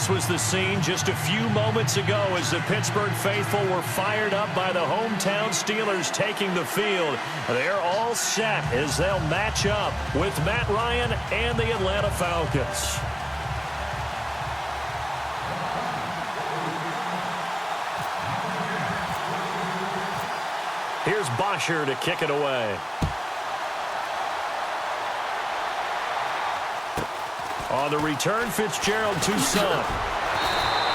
This was the scene just a few moments ago as the Pittsburgh faithful were fired up by the hometown Steelers taking the field. They're all set as they'll match up with Matt Ryan and the Atlanta Falcons. Here's Bosher to kick it away. On the return, Fitzgerald to Son.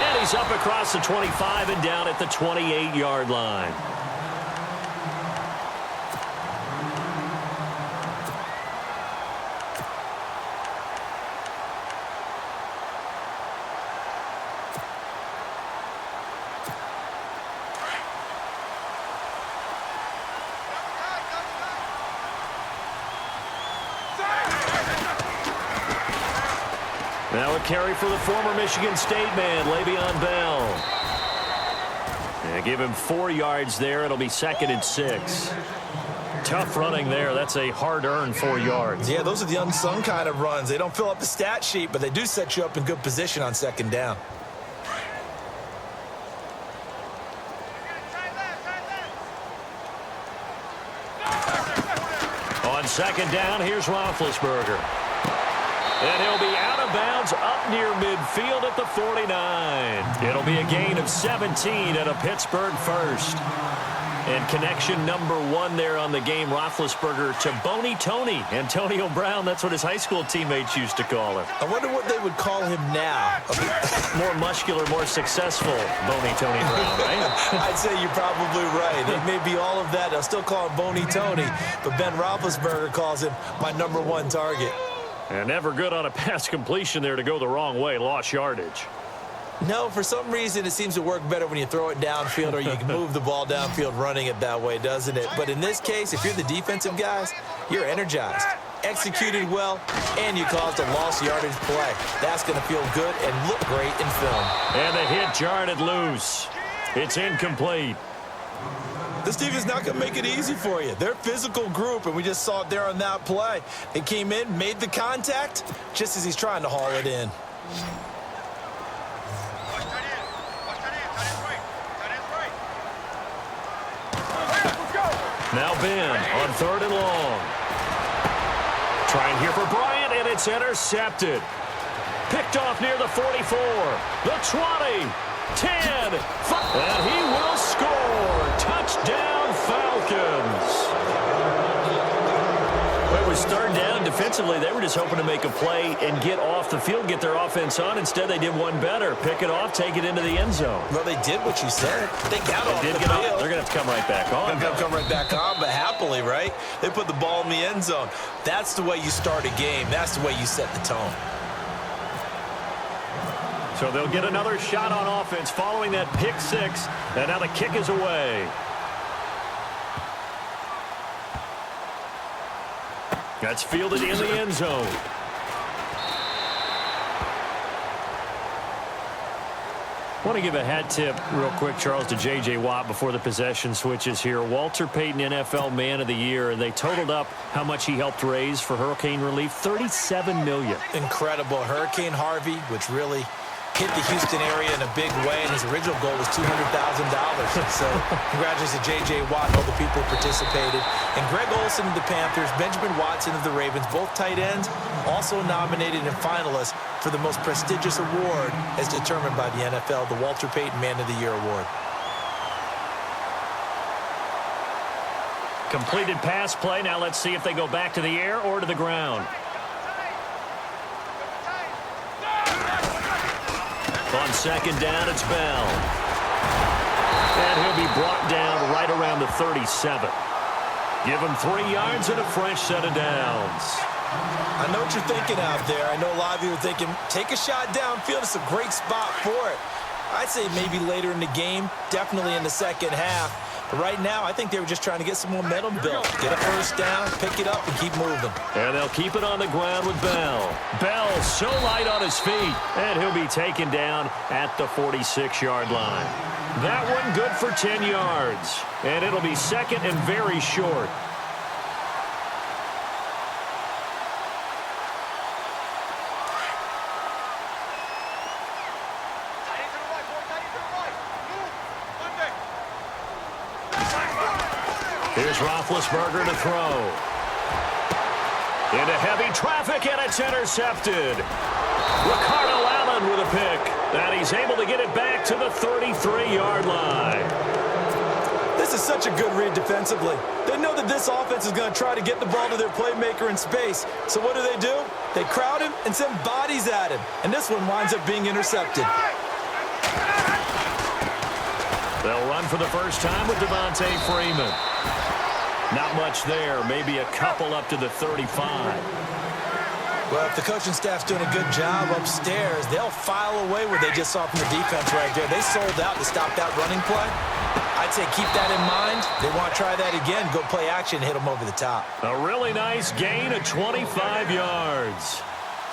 And he's up across the 25 and down at the 28-yard line. Now a carry for the former Michigan State man, Le'Veon Bell. And give him 4 yards there. It'll be 2nd and 6. Tough running there. That's a hard-earned 4 yards. Yeah, those are the unsung kind of runs. They don't fill up the stat sheet, but they do set you up in good position on 2nd down. On 2nd down, here's Roethlisberger. And he'll be out of bounds up near midfield at the 49. It'll be a gain of 17 and a Pittsburgh first. And connection number 1 there on the game, Roethlisberger to Boney Tony. Antonio Brown, that's what his high school teammates used to call him. I wonder what they would call him now. More muscular, more successful Boney Tony Brown, right? I'd say you're probably right. It may be all of that. They'll still call him Boney Tony, but Ben Roethlisberger calls him my number 1 target. And never good on a pass completion there to go the wrong way. Lost yardage. No, for some reason it seems to work better when you throw it downfield or you can move the ball downfield running it that way, doesn't it? But in this case, if you're the defensive guys, you're energized, executed well, and you caused a lost yardage play. That's going to feel good and look great in film. And the hit jarred it loose. It's incomplete. This defense is not going to make it easy for you. They're a physical group, and we just saw it there on that play. They came in, made the contact, just as he's trying to haul it in. Now Ben on 3rd and long. Trying here for Bryant, and it's intercepted. Picked off near the 44, the 20, 10, 5, and he will score. Touchdown, Falcons. Well, it was 3rd down. Defensively, they were just hoping to make a play and get off the field, get their offense on. Instead, they did one better. Pick it off, take it into the end zone. Well, they did what you said. They got off the field. They're going to have to come right back on. They're going to come right back on, but happily, right? They put the ball in the end zone. That's the way you start a game. That's the way you set the tone. So they'll get another shot on offense following that pick 6. And now the kick is away. That's fielded in the end zone. I want to give a hat tip real quick, Charles, to J.J. Watt before the possession switches here. Walter Payton, NFL Man of the Year, and they totaled up how much he helped raise for hurricane relief, $37 million. Incredible. Hurricane Harvey, which really hit the Houston area in a big way, and his original goal was $200,000. So congratulations to J.J. Watt and all the people who participated. And Greg Olsen of the Panthers, Benjamin Watson of the Ravens, both tight ends, also nominated and finalists for the most prestigious award as determined by the NFL, the Walter Payton Man of the Year Award. Completed pass play. Now let's see if they go back to the air or to the ground. On 2nd down, it's Bell. And he'll be brought down right around the 37. Give him 3 yards and a fresh set of downs. I know what you're thinking out there. I know a lot of you are thinking, take a shot downfield. It's a great spot for it. I'd say maybe later in the game, definitely in the 2nd half. But right now, I think they were just trying to get some momentum built. Get a first down, pick it up, and keep moving. And they'll keep it on the ground with Bell. Bell so light on his feet. And he'll be taken down at the 46-yard line. That one good for 10 yards. And it'll be 2nd and very short. Here's Roethlisberger to throw. Into heavy traffic, and it's intercepted. Ricardo Allen with a pick. And he's able to get it back to the 33-yard line. This is such a good read defensively. They know that this offense is going to try to get the ball to their playmaker in space. So what do? They crowd him and send bodies at him. And this one winds up being intercepted. They'll run for the first time with Devontae Freeman. Not much there. Maybe a couple up to the 35. Well, if the coaching staff's doing a good job upstairs, they'll file away what they just saw from the defense right there. They sold out to stop that running play. I'd say keep that in mind. They want to try that again, go play action, hit them over the top. A really nice gain of 25 yards.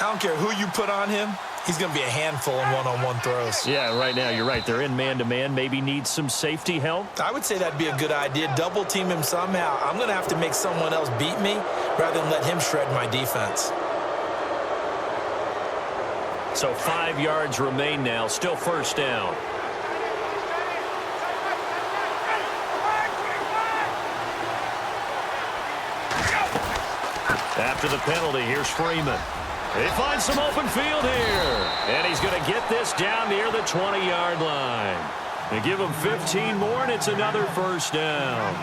I don't care who you put on him. He's going to be a handful in one-on-one throws. Yeah, right now, you're right. They're in man-to-man. Maybe needs some safety help. I would say that'd be a good idea. Double team him somehow. I'm going to have to make someone else beat me rather than let him shred my defense. So 5 yards remain now. Still first down. After the penalty, here's Freeman. He finds some open field here. And he's going to get this down near the 20-yard line. They give him 15 more, and it's another first down.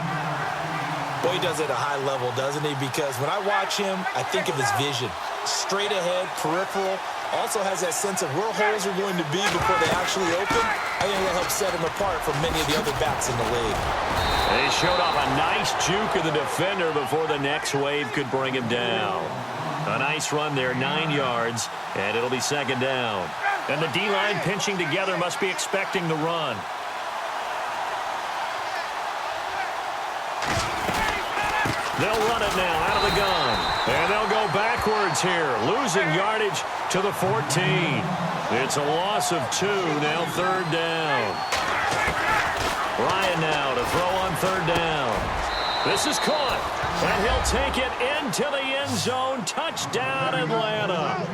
Boy, he does it at a high level, doesn't he? Because when I watch him, I think of his vision. Straight ahead, peripheral. Also has that sense of where holes are going to be before they actually open. I think that'll help set him apart from many of the other backs in the league. They showed off a nice juke of the defender before the next wave could bring him down. A nice run there, 9 yards, and it'll be second down. And the D-line pinching together must be expecting the run. They'll run it now out of the gun. And they'll go backwards here, losing yardage to the 14. It's a loss of 2, now third down. Ryan now to throw on third down. This is caught, and he'll take it into the end zone. Touchdown, Atlanta.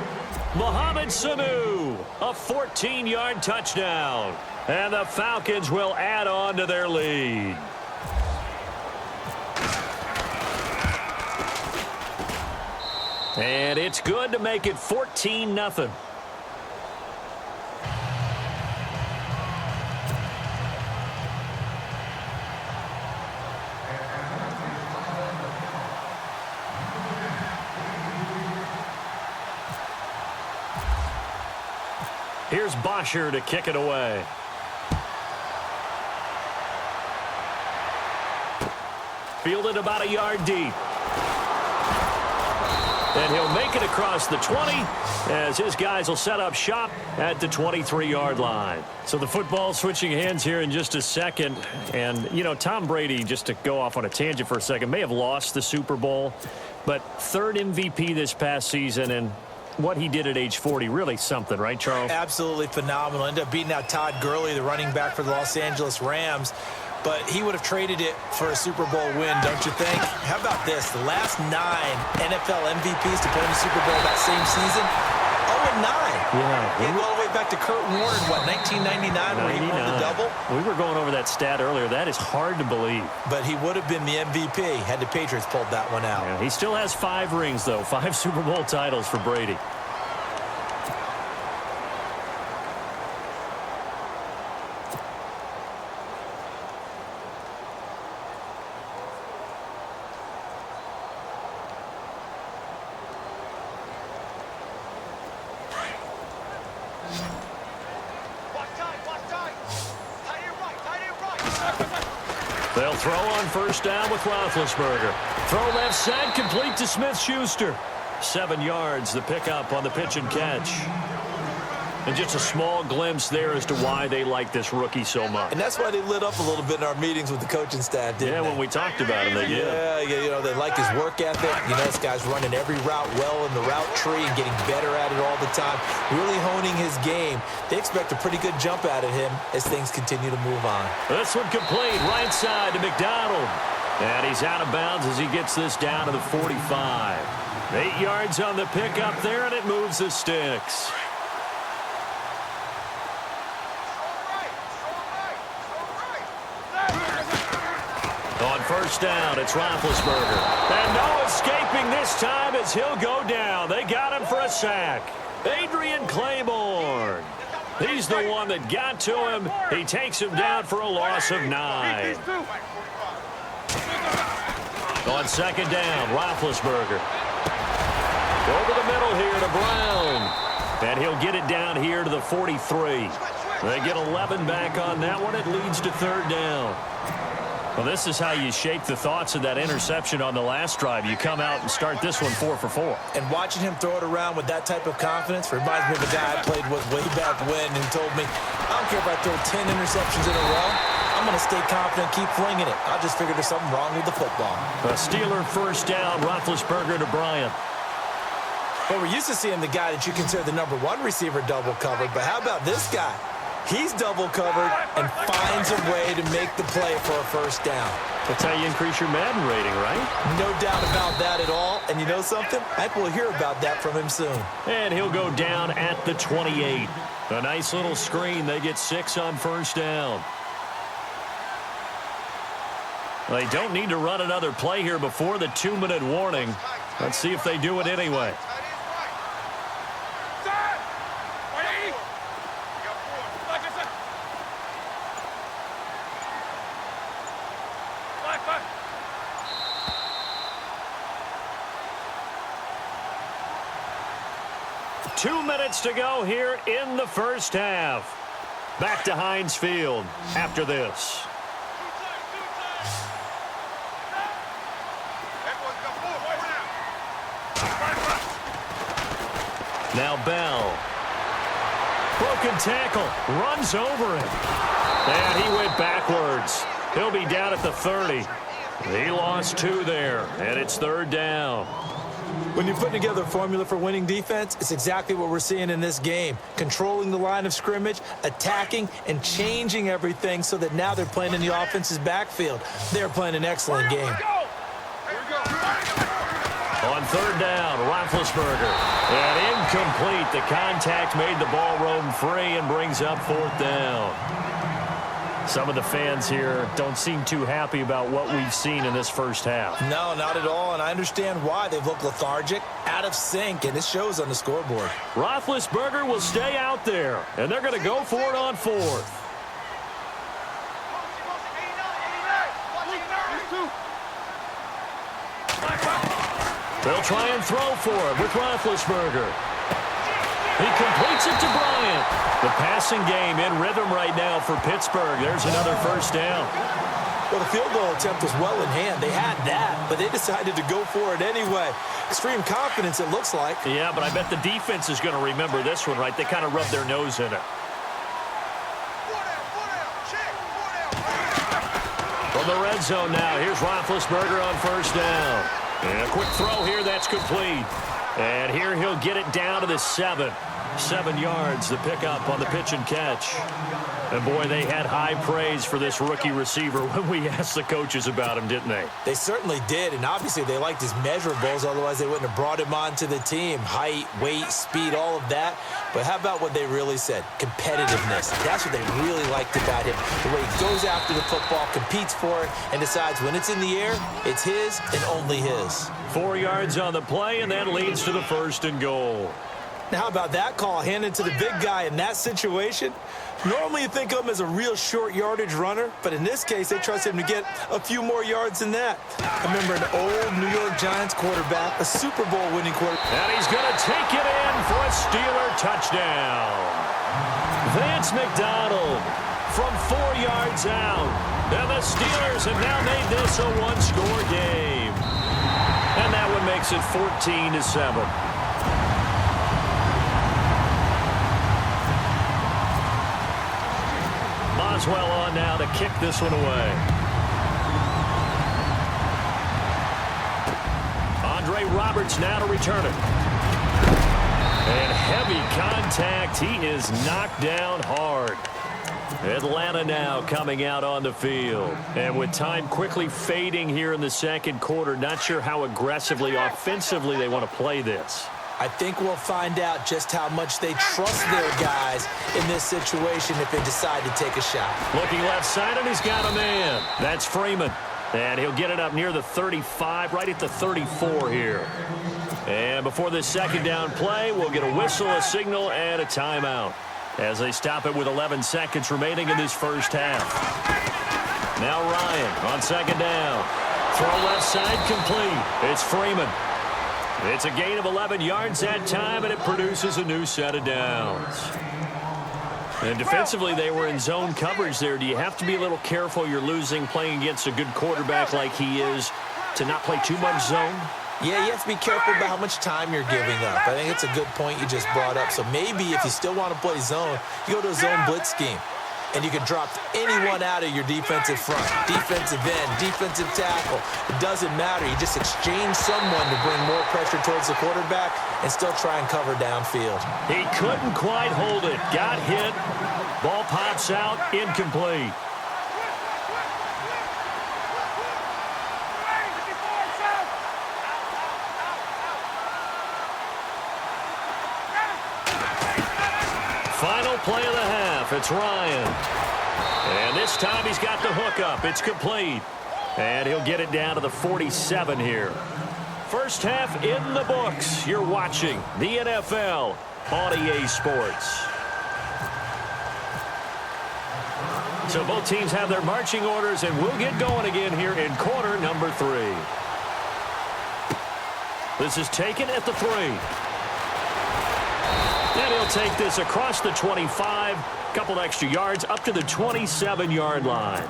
Mohamed Sanu, a 14-yard touchdown. And the Falcons will add on to their lead. And it's good to make it 14-0. Here's Bosher to kick it away. Fielded about a yard deep. And he'll make it across the 20 as his guys will set up shop at the 23-yard line. So the football switching hands here in just a second. And, you know, Tom Brady, just to go off on a tangent for a second, may have lost the Super Bowl, but third MVP this past season, and what he did at age 40, really something, right, Charles? Absolutely phenomenal. Ended up beating out Todd Gurley, the running back for the Los Angeles Rams. But he would have traded it for a Super Bowl win, don't you think? How about this? The last 9 NFL MVPs to play in the Super Bowl that same season, 0-9. Yeah. He went all the way back to Kurt Warner, what, 1999, where he won the double? We were going over that stat earlier. That is hard to believe. But he would have been the MVP had the Patriots pulled that one out. Yeah, he still has 5 rings, though. 5 Super Bowl titles for Brady. They'll throw on first down with Roethlisberger. Throw left side, complete to Smith-Schuster. 7 yards, the pickup on the pitch and catch. And just a small glimpse there as to why they like this rookie so much. And that's why they lit up a little bit in our meetings with the coaching staff, didn't they? Yeah, when we talked about him, they did. Yeah, you know, they like his work ethic. You know, this guy's running every route well in the route tree and getting better at it all the time, really honing his game. They expect a pretty good jump out of him as things continue to move on. This one complete, right side to McDonald. And he's out of bounds as he gets this down to the 45. 8 yards on the pickup there, and it moves the sticks. On first down, it's Roethlisberger. And no escaping this time as he'll go down. They got him for a sack. Adrian Claiborne. He's the one that got to him. He takes him down for a loss of 9. On second down, Roethlisberger. Over the middle here to Brown. And he'll get it down here to the 43. They get 11 back on that one. It leads to third down. Well, this is how you shape the thoughts of that interception on the last drive. You come out and start this one 4 for 4. And watching him throw it around with that type of confidence reminds me of a guy I played with way back when and told me, I don't care if I throw 10 interceptions in a row. I'm going to stay confident, keep flinging it. I just figured there's something wrong with the football. A Steeler first down, Roethlisberger to Bryant. Well, we're used to seeing the guy that you consider the number 1 receiver double covered, but how about this guy? He's double covered and finds a way to make the play for a first down. That's how you increase your Madden rating, right? No doubt about that at all. And you know something? I think we'll hear about that from him soon. And he'll go down at the 28. A nice little screen. They get 6 on first down. They don't need to run another play here before the 2-minute warning. Let's see if they do it anyway. Two minutes to go here in the first half. Back to Heinz Field after this. Now Bell. Broken tackle. Runs over him. And he went backwards. He'll be down at the 30. He lost 2 there. And it's third down. When you put together a formula for winning defense, it's exactly what we're seeing in this game. Controlling the line of scrimmage, attacking, and changing everything so that now they're playing in the offense's backfield. They're playing an excellent game. On third down, Roethlisberger. And incomplete. The contact made the ball roam free and brings up fourth down. Some of the fans here don't seem too happy about what we've seen in this first half. No, not at all, and I understand why. They've looked lethargic, out of sync, and it shows on the scoreboard. Roethlisberger will stay out there, and they're going to go for it on fourth. They'll try and throw for it with Roethlisberger. He completes it to Bryant. The passing game in rhythm right now for Pittsburgh. There's another first down. Well, the field goal attempt was well in hand. They had that, but they decided to go for it anyway. Extreme confidence, it looks like. Yeah, but I bet the defense is going to remember this one, right? They kind of rubbed their nose in it. From the red zone now, here's Roethlisberger on first down. And a quick throw here, that's complete. And here he'll get it down to the 7. 7 yards, the pickup on the pitch and catch. And, boy, they had high praise for this rookie receiver when we asked the coaches about him, didn't they? They certainly did, and obviously they liked his measurables, otherwise they wouldn't have brought him onto the team. Height, weight, speed, all of that. But how about what they really said? Competitiveness. That's what they really liked about him. The way he goes after the football, competes for it, and decides when it's in the air, it's his and only his. 4 yards on the play, and that leads to the 1st and goal. Now, how about that call handed to the big guy in that situation? Normally you think of him as a real short yardage runner, but in this case, they trust him to get a few more yards than that. I remember an old New York Giants quarterback, a Super Bowl winning quarterback. And he's going to take it in for a Steeler touchdown. Vance McDonald from 4 yards out. And the Steelers have now made this a one-score game. And that one makes it 14-7. Boswell on now to kick this one away. Andre Roberts now to return it. And heavy contact. He is knocked down hard. Atlanta now coming out on the field. And with time quickly fading here in the second quarter, not sure how aggressively, offensively they want to play this. I think we'll find out just how much they trust their guys in this situation if they decide to take a shot. Looking left side, and he's got a man. That's Freeman. And he'll get it up near the 35, right at the 34 here. And before this second down play, we'll get a whistle, a signal, and a timeout as they stop it with 11 seconds remaining in this first half. Now Ryan on second down. Throw left side complete. It's Freeman. It's a gain of 11 yards that time, and it produces a new set of downs. And defensively, they were in zone coverage there. Do you have to be a little careful? You're losing, playing against a good quarterback like he is, to not play too much zone? Yeah, you have to be careful about how much time you're giving up. I think it's a good point you just brought up. So maybe if you still want to play zone, you go to a zone blitz scheme. And you can drop anyone out of your defensive front, defensive end, defensive tackle. It doesn't matter. You just exchange someone to bring more pressure towards the quarterback and still try and cover downfield. He couldn't quite hold it. Got hit. Ball pops out. Incomplete. Final play of the half. It's Ryan. And this time he's got the hook up. It's complete. And he'll get it down to the 47 here. First half in the books. You're watching the NFL on EA Sports. So both teams have their marching orders, and we'll get going again here in quarter number 3. This is taken at the 3. And he'll take this across the 25, couple extra yards up to the 27-yard line.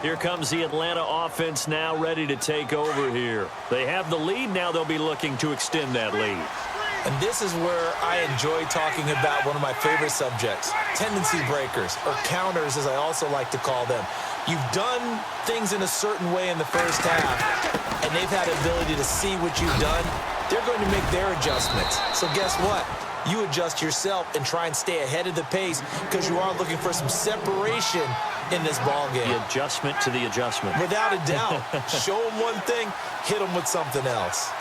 Here comes the Atlanta offense now ready to take over here. They have the lead. Now they'll be looking to extend that lead. And this is where I enjoy talking about one of my favorite subjects, tendency breakers, or counters as I also like to call them. You've done things in a certain way in the first half, and they've had the ability to see what you've done. They're going to make their adjustments. So guess what? You adjust yourself and try and stay ahead of the pace because you are looking for some separation in this ball game. The adjustment to the adjustment. Without a doubt. Show them one thing, hit them with something else.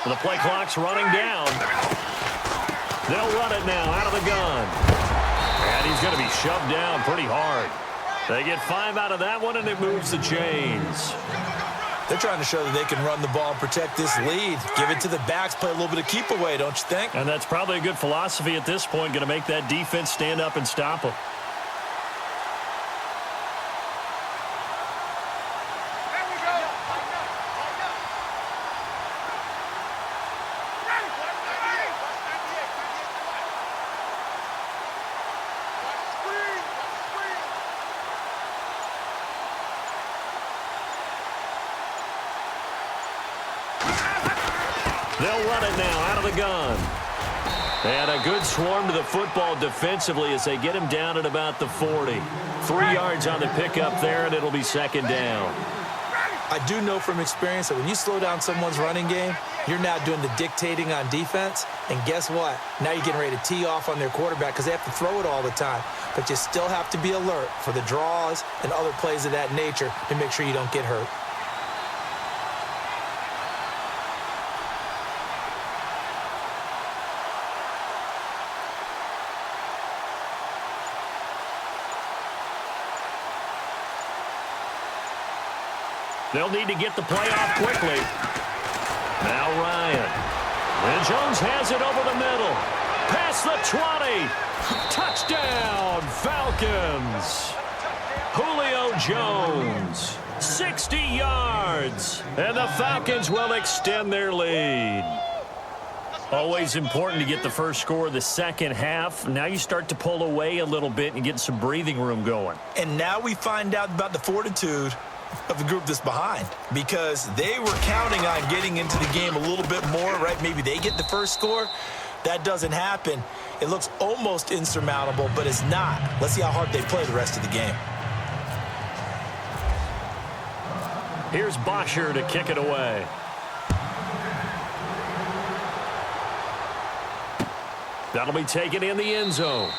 The play clock's running down. They'll run it now out of the gun. And he's going to be shoved down pretty hard. They get 5 out of that one, and it moves the chains. They're trying to show that they can run the ball and protect this lead. Give it to the backs, play a little bit of keep away, don't you think? And that's probably a good philosophy at this point, going to make that defense stand up and stop them. They'll run it now out of the gun. And a good swarm to the football defensively as they get him down at about the 40. 3 yards on the pickup there, and it'll be second down. I do know from experience that when you slow down someone's running game, you're now doing the dictating on defense. And guess what? Now you're getting ready to tee off on their quarterback because they have to throw it all the time. But you still have to be alert for the draws and other plays of that nature to make sure you don't get hurt. They'll need to get the play off quickly. Now Ryan. And Jones has it over the middle. Past the 20. Touchdown, Falcons. Julio Jones. 60 yards. And the Falcons will extend their lead. Always important to get the first score of the second half. Now you start to pull away a little bit and get some breathing room going. And now we find out about the fortitude of the group that's behind, because they were counting on getting into the game a little bit more, right? Maybe they get the first score. That doesn't happen. It looks almost insurmountable, but it's not. Let's see how hard they play the rest of the game. Here's Bosher to kick it away. That'll be taken in the end zone.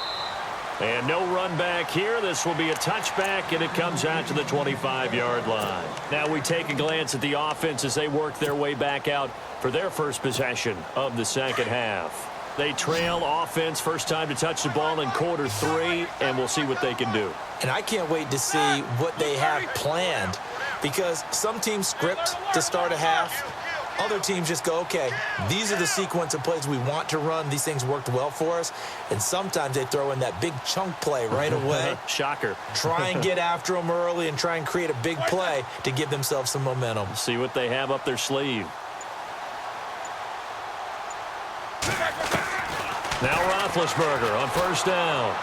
And no run back here. This will be a touchback, and it comes out to the 25-yard line. Now we take a glance at the offense as they work their way back out for their first possession of the second half. They trail offense, first time to touch the ball in quarter 3, and we'll see what they can do. And I can't wait to see what they have planned, because some teams script to start a half. Other teams just go, okay, these are the sequence of plays we want to run. These things worked well for us. And sometimes they throw in that big chunk play right away. Shocker. Try and get after them early and try and create a big play to give themselves some momentum. See what they have up their sleeve. Now Roethlisberger on first down.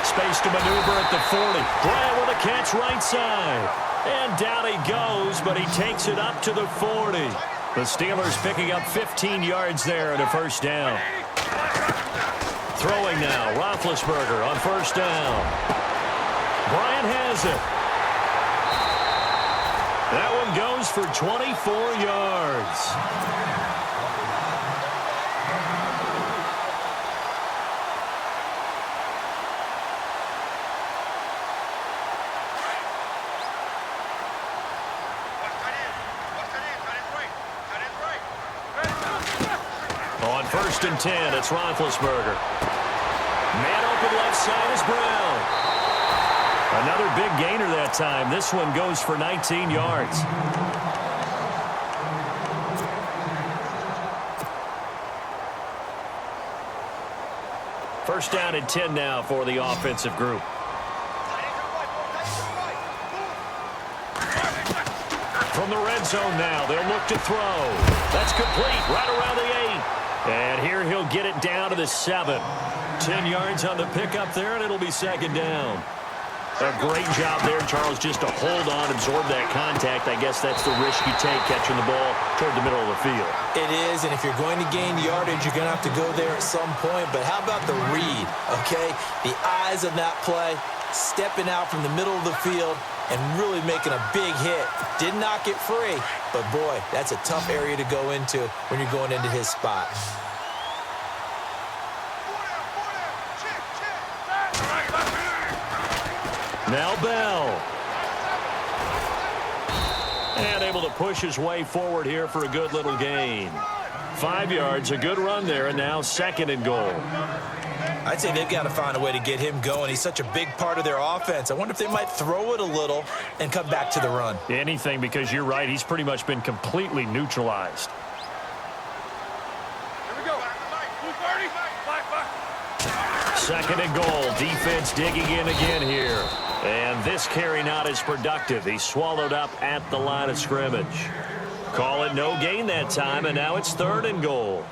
Space to maneuver at the 40. Bryant with a catch right side. And down he goes, but he takes it up to the 40. The Steelers picking up 15 yards there and a first down. Throwing now, Roethlisberger on first down. Bryant has it. That one goes for 24 yards. On first and 10, it's Roethlisberger. Man open left side is Brown. Another big gainer that time. This one goes for 19 yards. First down and 10 now for the offensive group. From the red zone now, they'll look to throw. That's complete right around the 8. And here he'll get it down to the 7. 10 yards on the pickup there, and it'll be second down. A great job there, Charles, just to hold on, absorb that contact. I guess that's the risk you take catching the ball toward the middle of the field. It is, and if you're going to gain yardage, you're going to have to go there at some point. But how about the read, okay? The eyes of that play, stepping out from the middle of the field and really making a big hit. Did not get free, but boy, that's a tough area to go into when you're going into his spot. Now Bell. And able to push his way forward here for a good little gain. 5 yards, a good run there, and now second and goal. I'd say they've got to find a way to get him going. He's such a big part of their offense. I wonder if they might throw it a little and come back to the run. Anything, because you're right. He's pretty much been completely neutralized. Here we go. 230. Second and goal. Defense digging in again here. And this carry not as productive. He's swallowed up at the line of scrimmage. Call it no gain that time, and now it's third and goal.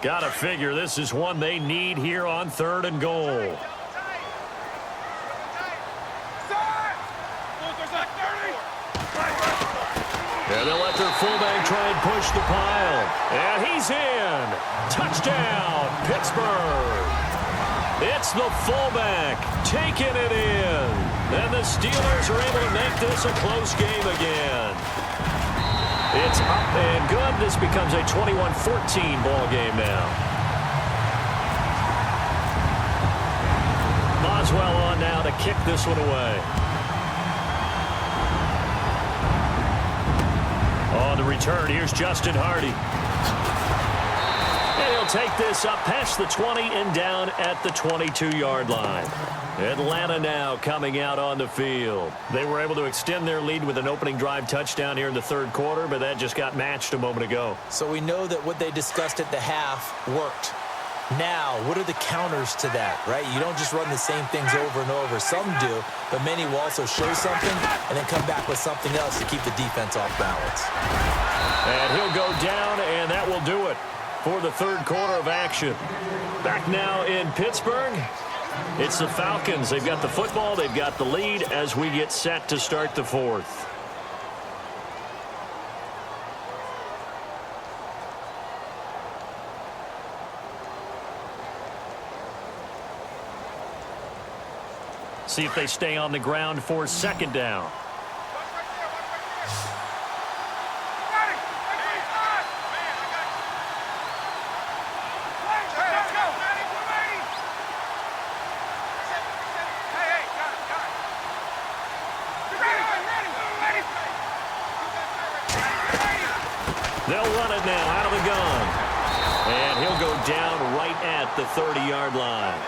Got to figure this is one they need here on third and goal. And they'll let their fullback try and push the pile. And he's in. Touchdown, Pittsburgh. It's the fullback taking it in. And the Steelers are able to make this a close game again. It's up and good. This becomes a 21-14 ball game now. Boswell on now to kick this one away. On the return, here's Justin Hardy. And he'll take this up past the 20 and down at the 22-yard line. Atlanta now coming out on the field. They were able to extend their lead with an opening drive touchdown here in the third quarter, but that just got matched a moment ago. So we know that what they discussed at the half worked. Now, what are the counters to that, right? You don't just run the same things over and over. Some do, but many will also show something and then come back with something else to keep the defense off balance. And he'll go down, and that will do it for the third quarter of action. Back now in Pittsburgh, it's the Falcons. They've got the football, they've got the lead as we get set to start the fourth. See if they stay on the ground for second down. They'll run it now out of the gun. And he'll go down right at the 30-yard line.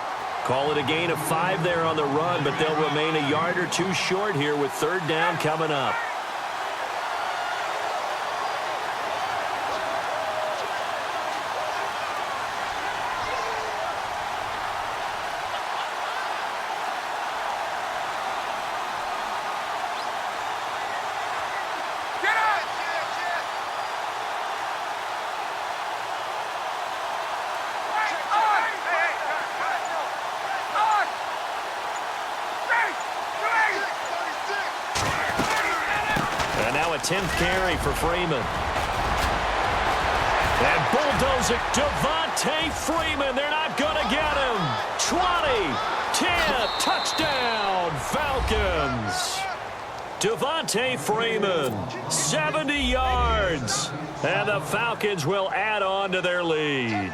Call it a gain of 5 there on the run, but they'll remain a yard or two short here with third down coming up. And now a 10th carry for Freeman. And bulldoze it. Devontae Freeman. They're not going to get him. 20, 10, touchdown, Falcons. Devontae Freeman, 70 yards. And the Falcons will add on to their lead.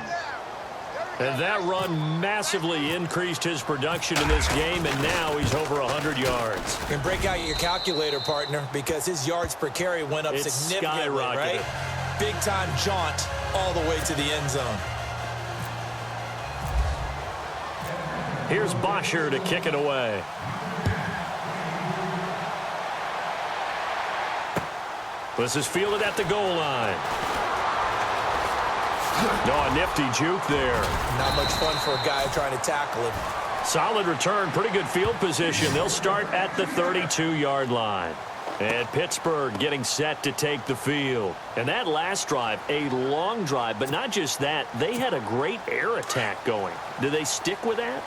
And that run massively increased his production in this game, and now he's over 100 yards. And break out your calculator, partner, because his yards per carry went up significantly, right? Big-time jaunt all the way to the end zone. Here's Bosher to kick it away. This is fielded at the goal line. No, a nifty juke there. Not much fun for a guy trying to tackle him. Solid return, pretty good field position. They'll start at the 32-yard line. And Pittsburgh getting set to take the field. And that last drive, a long drive, but not just that, they had a great air attack going. Do they stick with that?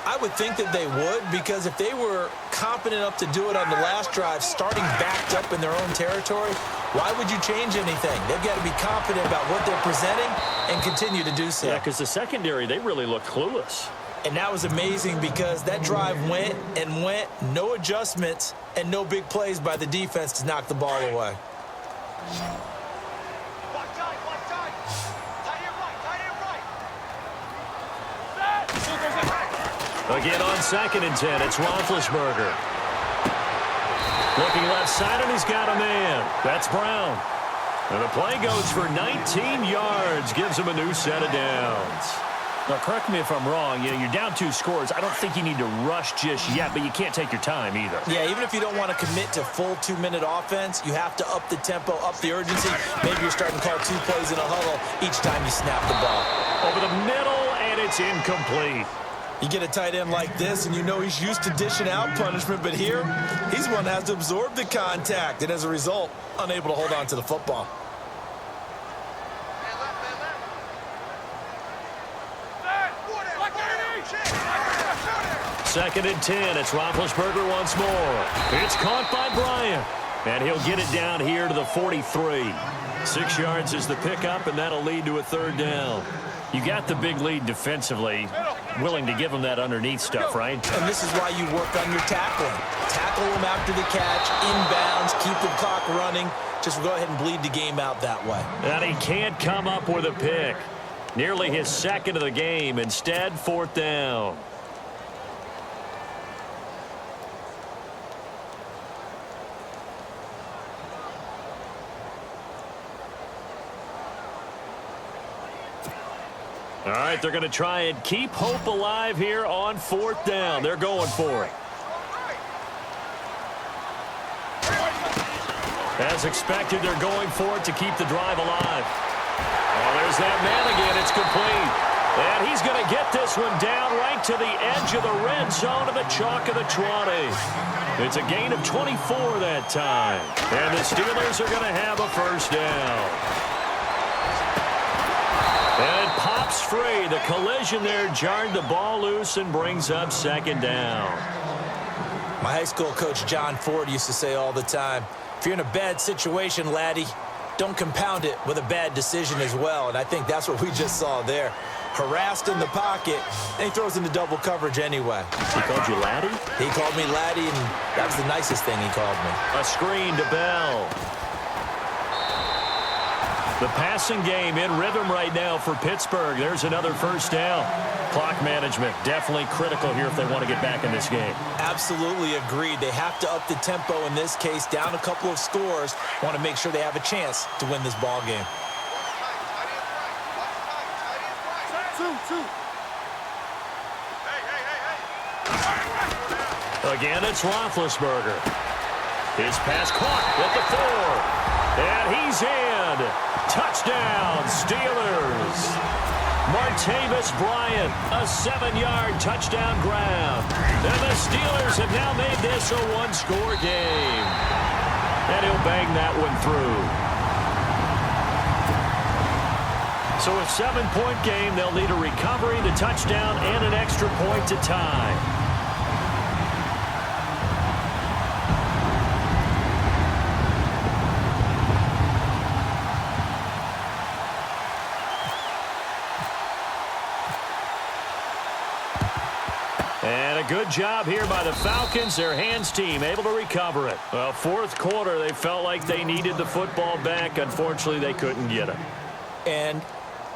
I would think that they would, because if they were competent enough to do it on the last drive, starting backed up in their own territory, why would you change anything? They've got to be confident about what they're presenting and continue to do so. Yeah, because the secondary, they really look clueless. And that was amazing because that drive went and went, no adjustments, and no big plays by the defense to knock the ball away. Again on 2nd and 10, it's Roethlisberger. Looking left side, and he's got a man. That's Brown. And the play goes for 19 yards, gives him a new set of downs. Now, correct me if I'm wrong. You know, you're down 2 scores. I don't think you need to rush just yet, but you can't take your time either. Yeah, even if you don't want to commit to full 2-minute offense, you have to up the tempo, up the urgency. Maybe you're starting to call 2 plays in a huddle each time you snap the ball. Over the middle, and it's incomplete. You get a tight end like this, and you know he's used to dishing out punishment, but here, he's one that has to absorb the contact, and as a result, unable to hold on to the football. Second and 10, it's Roethlisberger once more. It's caught by Bryant, and he'll get it down here to the 43. 6 yards is the pickup, and that'll lead to a third down. You got the big lead defensively, willing to give them that underneath stuff, right? And this is why you work on your tackling. Tackle them after the catch, inbounds, keep the clock running. Just go ahead and bleed the game out that way. And he can't come up with a pick. Nearly his second of the game. Instead, 4th down. All right, they're going to try and keep hope alive here on 4th down. They're going for it. As expected, they're going for it to keep the drive alive. Oh, there's that man again. It's complete. And he's going to get this one down right to the edge of the red zone of the chalk of the 20. It's a gain of 24 that time. And the Steelers are going to have a first down. And it pops free. The collision there jarred the ball loose and brings up 2nd down. My high school coach, John Ford, used to say all the time, if you're in a bad situation, laddie, don't compound it with a bad decision as well. And I think that's what we just saw there. Harassed in the pocket, and he throws into double coverage anyway. He called you laddie? He called me laddie, and that was the nicest thing he called me. A screen to Bell. The passing game in rhythm right now for Pittsburgh. There's another first down. Clock management definitely critical here if they want to get back in this game. Absolutely agreed. They have to up the tempo in this case, down a couple of scores. Want to make sure they have a chance to win this ball game. Again, it's Roethlisberger. His pass caught at the 4. And he's in. Touchdown, Steelers. Martavis Bryant, a 7-yard touchdown grab. And the Steelers have now made this a one-score game. And he'll bang that one through. So a 7-point game, they'll need a recovery, the touchdown, and an extra point to tie. And a good job here by the Falcons, their hands team, able to recover it. Well, fourth quarter, they felt like they needed the football back. Unfortunately, they couldn't get it. And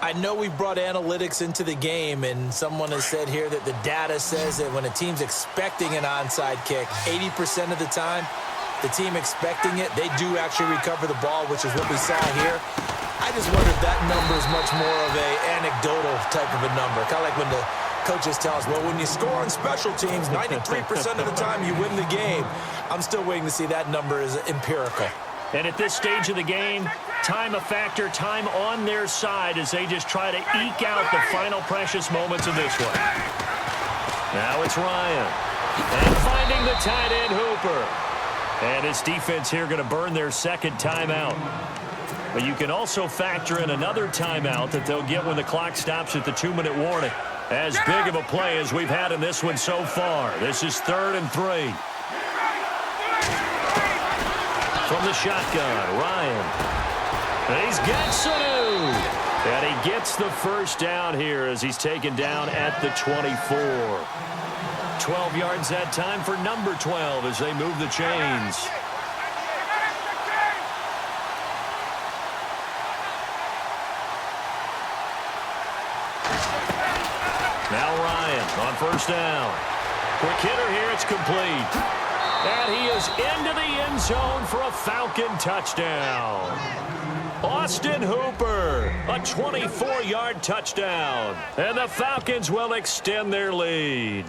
I know we brought analytics into the game, and someone has said here that the data says that when a team's expecting an onside kick, 80% of the time, the team expecting it, they do actually recover the ball, which is what we saw here. I just wonder if that number is much more of a anecdotal type of a number, kind of like when the coaches tell us, well, when you score on special teams, 93% of the time you win the game. I'm still waiting to see that number is empirical. And at this stage of the game, time a factor, time on their side as they just try to eke out the final precious moments of this one. Now it's Ryan. And finding the tight end, Hooper. And his defense here going to burn their second timeout. But you can also factor in another timeout that they'll get when the clock stops at the 2-minute warning. As big of a play as we've had in this one so far. This is 3rd and 3. From the shotgun, Ryan. And he's got Sanu. And he gets the first down here as he's taken down at the 24. 12 yards that time for number 12 as they move the chains. Now Ryan on first down. Quick hitter here, it's complete. And he is into the end zone for a Falcon touchdown. Austin Hooper, a 24-yard touchdown. And the Falcons will extend their lead.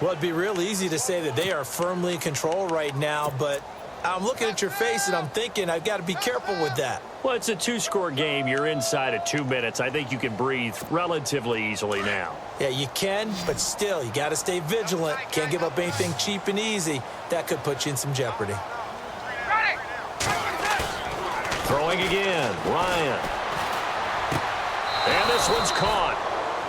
Well, it'd be real easy to say that they are firmly in control right now, but I'm looking at your face and I'm thinking I've got to be careful with that. Well, it's a 2-score game. You're inside of 2 minutes. I think you can breathe relatively easily now. Yeah, you can, but still, you got to stay vigilant. Can't give up anything cheap and easy. That could put you in some jeopardy. Throwing again, Ryan. And this one's caught.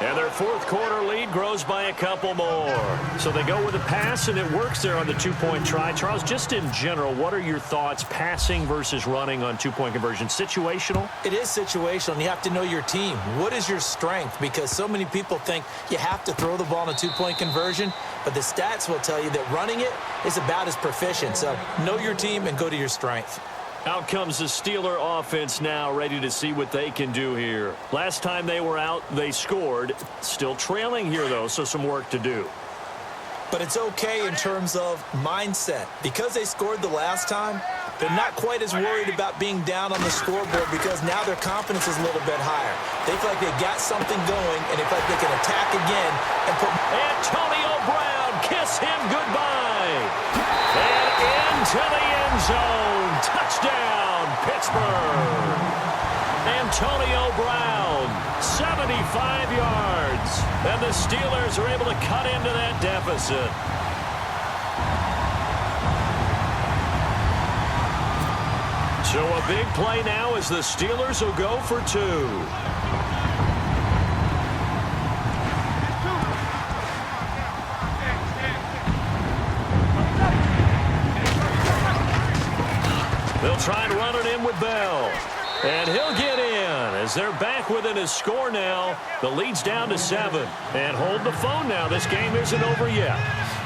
And their fourth quarter lead grows by a couple more. So they go with a pass, and it works there on the 2-point try. Charles, just in general, what are your thoughts passing versus running on 2-point conversion? Situational? It is situational, and you have to know your team. What is your strength? Because so many people think you have to throw the ball in a 2-point conversion, but the stats will tell you that running it is about as proficient. So know your team and go to your strength. Out comes the Steeler offense now, ready to see what they can do here. Last time they were out, they scored. Still trailing here, though, so some work to do. But it's okay in terms of mindset. Because they scored the last time, they're not quite as worried about being down on the scoreboard because now their confidence is a little bit higher. They feel like they got something going, and they feel like they can attack again and put... Antonio Brown, kiss him goodbye. And into the end zone. Touchdown, Pittsburgh. Antonio Brown, 75 yards. And the Steelers are able to cut into that deficit. So a big play now as the Steelers will go for 2. They'll try and run it in with Bell. And he'll get in as they're back within his score now. The lead's down to 7. And hold the phone now. This game isn't over yet.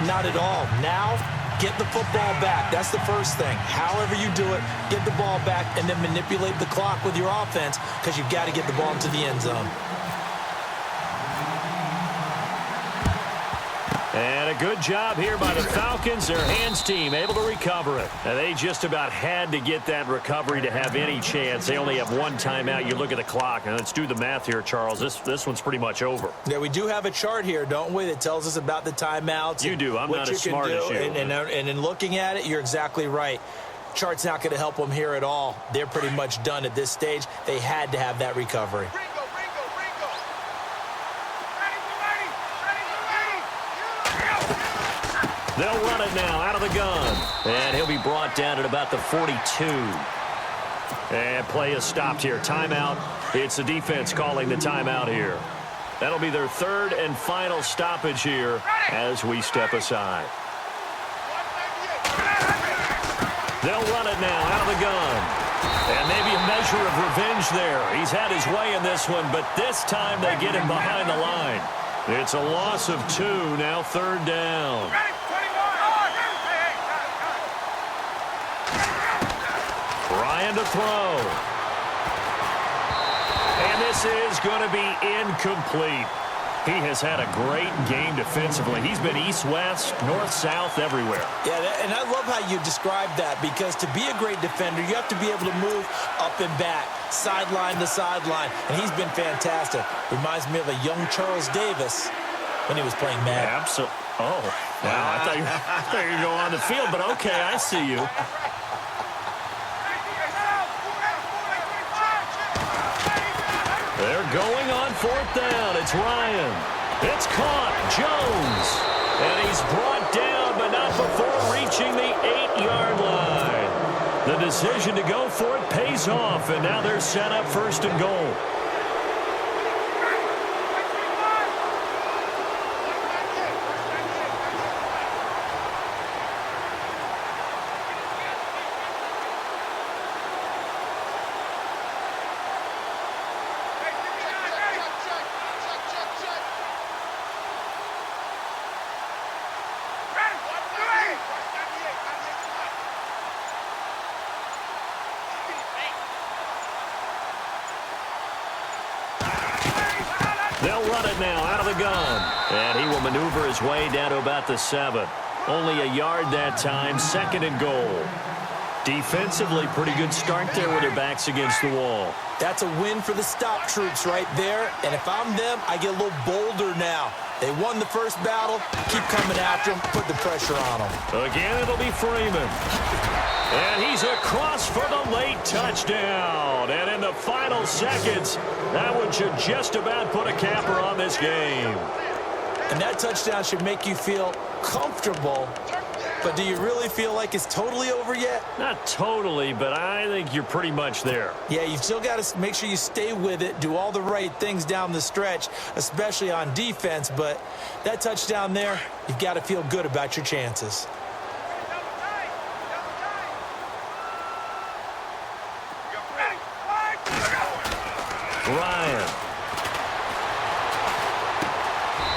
Not at all. Now, get the football back. That's the first thing. However you do it, get the ball back and then manipulate the clock with your offense because you've got to get the ball into the end zone. And a good job here by the Falcons. Their hands team able to recover it. And they just about had to get that recovery to have any chance. They only have one timeout. You look at the clock. And let's do the math here, Charles. This one's pretty much over. Yeah, we do have a chart here, don't we, that tells us about the timeouts. You do. I'm not as smart as you. And in looking at it, you're exactly right. Chart's not going to help them here at all. They're pretty much done at this stage. They had to have that recovery. They'll run it now out of the gun. And he'll be brought down at about the 42. And play is stopped here. Timeout. It's the defense calling the timeout here. That'll be their third and final stoppage here as we step aside. They'll run it now out of the gun. And maybe a measure of revenge there. He's had his way in this one, but this time they get him behind the line. It's a loss of 2, now third down. Ryan to throw. And this is going to be incomplete. He has had a great game defensively. He's been east-west, north-south, everywhere. Yeah, and I love how you described that because to be a great defender, you have to be able to move up and back, sideline to sideline, and he's been fantastic. Reminds me of a young Charles Davis when he was playing Madden. Absolutely. Oh, wow. I thought you were going to go on the field, but okay, I see you. They're going on fourth down. It's Ryan. It's caught. Jones. And he's brought down, but not before reaching the 8-yard line. The decision to go for it pays off, and now they're set up first and goal. They'll run it now out of the gun. And he will maneuver his way down to about the 7. Only a yard that time, second and goal. Defensively, pretty good start there with their backs against the wall. That's a win for the stop troops right there. And if I'm them, I get a little bolder now. They won the first battle. Keep coming after them. Put the pressure on them. Again, it'll be Freeman. And he's across for the late touchdown. And in the final seconds, that one should just about put a capper on this game. And that touchdown should make you feel comfortable. But do you really feel like it's totally over yet? Not totally, but I think you're pretty much there. Yeah, you've still got to make sure you stay with it, do all the right things down the stretch, especially on defense. But that touchdown there, you've got to feel good about your chances. Ryan.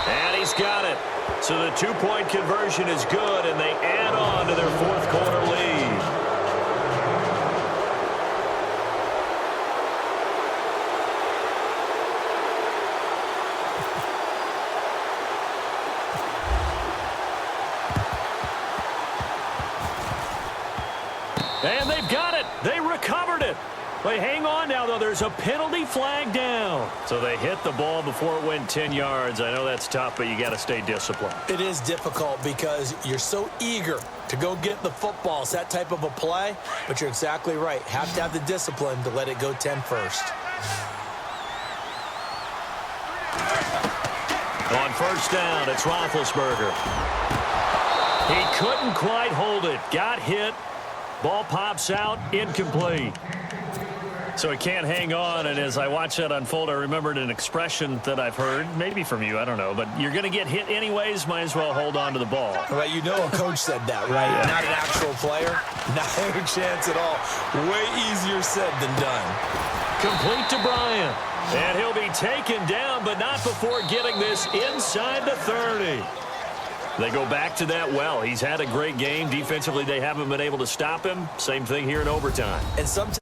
And he's got it. So the two-point conversion is good, and they add on to their fourth quarter lead. And they've got it. They recovered it. They hang on now, though. There's a penalty flag down. So they hit the ball before it went 10 yards. I know that's tough, but you got to stay disciplined. It is difficult because you're so eager to go get the football. It's that type of a play, but you're exactly right. Have to have the discipline to let it go 10 first. On first down, it's Roethlisberger. He couldn't quite hold it. Got hit. Ball pops out. Incomplete. So he can't hang on, and as I watch that unfold, I remembered an expression that I've heard, maybe from you, I don't know, but you're going to get hit anyways, might as well hold on to the ball. Right, you know a coach said that, right? Yeah. Not an actual player. Not a chance at all. Way easier said than done. Complete to Bryant. And he'll be taken down, but not before getting this inside the 30. They go back to that well. He's had a great game. Defensively, they haven't been able to stop him. Same thing here in overtime. And sometimes